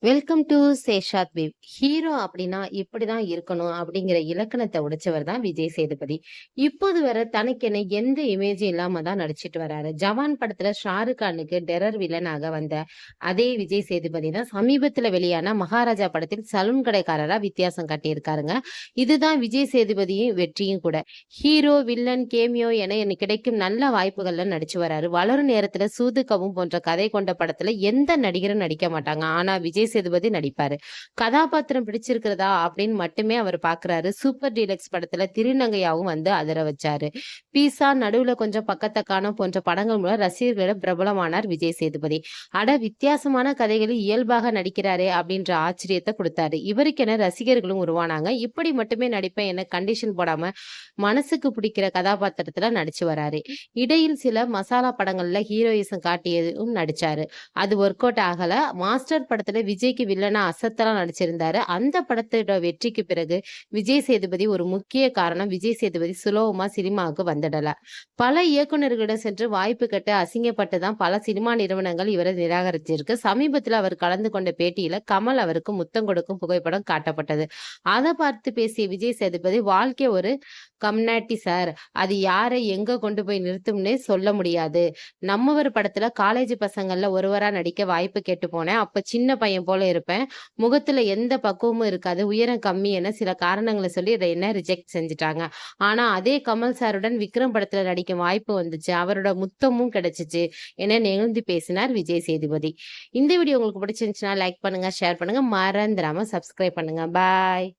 Welcome to சேஷாத் வேவ். Hero அப்படின்னா இப்படிதான் இருக்கணும் அப்படிங்கிற இலக்கணத்தை உடைச்சவர் தான் விஜய் சேதுபதி. இப்போது வர தனக்கென எந்த இமேஜும் இல்லாம தான் நடிச்சிட்டு வராரு. ஜவான் படத்துல ஷாருக் கானுக்கு டெரர் வில்லனாக வந்த அதே விஜய் சேதுபதி தான் சமீபத்துல வெளியான மகாராஜா படத்தில் சலூன் கடைக்காரரா வித்தியாசம் காட்டியிருக்காருங்க. இதுதான் விஜய் சேதுபதியின் வெற்றியும் கூட. ஹீரோ, வில்லன், கேமியோ என எனக்கு கிடைக்கும் நல்ல வாய்ப்புகள்ல நடிச்சு வராரு. வளரும் நேரத்துல சூதுகவும் போன்ற கதை கொண்ட படத்துல எந்த நடிகரும் நடிக்க மாட்டாங்க. ஆனா விஜய் சேதுபதி நடிப்பாரு. கதாபாத்திரம் பிடிச்சிருக்கிறதா அப்படின்னு மட்டுமே அவர் பாக்குறாரு. சூப்பர் டீலக்ஸ் படத்துல திருநங்கையாவும் வந்து அதிர வச்சாரு. பீஸா, நடுவுல கொஞ்சம் பக்கத்த காணோம் போன்ற படங்கள் மூலம் ரசிகர்களிடம் பிரபலமானார் விஜய் சேதுபதி. அட, வித்தியாசமான கதைகளில் இயல்பாக நடிக்கிறாரே அப்படின்ற ஆச்சரியத்தை கொடுத்தாரு. இவருக்கென ரசிகர்களும் உருவானாங்க. இப்படி மட்டுமே நடிப்பேன் என கண்டிஷன் போடாம மனசுக்கு பிடிக்கிற கதாபாத்திரத்துல நடிச்சு வராரு. இடையில் சில மசாலா படங்கள்ல ஹீரோயிசம் காட்டியதும் நடிச்சாரு. அது ஒர்க் அவுட் ஆகல. மாஸ்டர் படத்துல விஜய்க்கு வில்லனா அசத்தலா நடிச்சிருந்தாரு. அந்த படத்தோட வெற்றிக்கு பிறகு விஜய் சேதுபதி ஒரு முக்கிய காரணம், விஜய் சேதுபதி சுலபமா சினிமாவுக்கு வந்துடல. பல இயக்குநர்களிடம் சென்று வாய்ப்பு கேட்டு அசிங்கப்பட்டு தான் பல சினிமா நிறுவனங்கள் இவரை நிராகரிச்சிருக்கு. சமீபத்தில் அவர் கலந்து கொண்ட பேட்டியில கமல் அவருக்கு முத்தம் கொடுக்கும் புகைப்படம் காட்டப்பட்டது. அதை பார்த்து பேசிய விஜய் சேதுபதி, வாழ்க்கை ஒரு கம்னாட்டி சார், அது யாரை எங்க கொண்டு போய் நிறுத்தும்னே சொல்ல முடியாது. நம்மவர் படத்துல காலேஜ் பசங்கள்ல ஒருவரா நடிக்க வாய்ப்பு கேட்டு போனேன். அப்ப சின்ன பையன் போல இருப்பேன். முகத்துல எந்த பக்குவமும் இருக்காது. உயரம் கம்மி என சில காரணங்களை சொல்லி இதை என்ன ரிஜெக்ட் செஞ்சுட்டாங்க. ஆனா அதே கமல் சாருடன் விக்ரம் படத்துல நடிக்கும் வாய்ப்பு வந்துச்சு. அவரோட முத்தமும் கிடைச்சிச்சு என நெகிழ்ந்து பேசினார் விஜய் சேதுபதி. இந்த வீடியோ உங்களுக்கு பிடிச்சிருந்துச்சுன்னா லைக் பண்ணுங்க, ஷேர் பண்ணுங்க, மறந்துடாம சப்ஸ்கிரைப் பண்ணுங்க. பாய்.